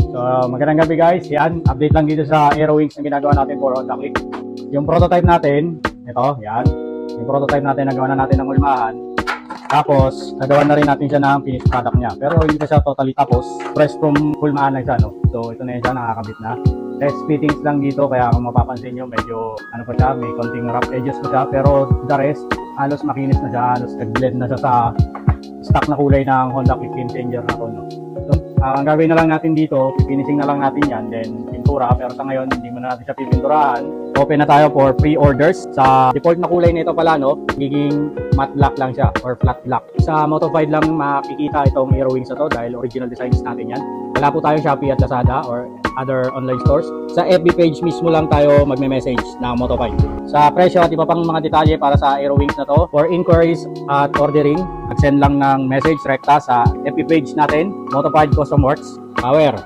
So magandang gabi guys. Yan, update lang dito sa Aerowings na ginagawa natin for Honda Click. Yung prototype natin, ito, yan. Yung prototype natin, nagawa na natin ng hulmahan. Tapos, nagawa na rin natin siya ng finished product niya. Pero hindi siya totally tapos. Fresh from hulmahan lang siya, no? So ito na yun siya, nakakabit na. Test fittings lang dito, kaya kung mapapansin nyo, medyo ano pa siya, may konting rough edges pa siya. Pero the rest, halos makinis na siya, halos nag-blend na siya sa stock na kulay ng Honda Click Game Changer na to, no? So, ang gagawin na lang natin dito, finishing na lang natin yan, then pintura. Pero sa ngayon, hindi mo na natin siya pipinturahan. Open na tayo for pre-orders. Sa default na kulay nito pala, no, giging matte black lang siya or flat black. Sa Moto5 lang makikita itong Aerowings na to dahil original designs natin yan. Wala po tayong Shopee at Lazada or other online stores. Sa FB page mismo lang tayo magme-message ng Moto5. Sa presyo at iba pang mga detalye para sa Aerowings na to, for inquiries at ordering, mag-send lang ng message rekta sa FB page natin, Moto5 Custom Works. Power!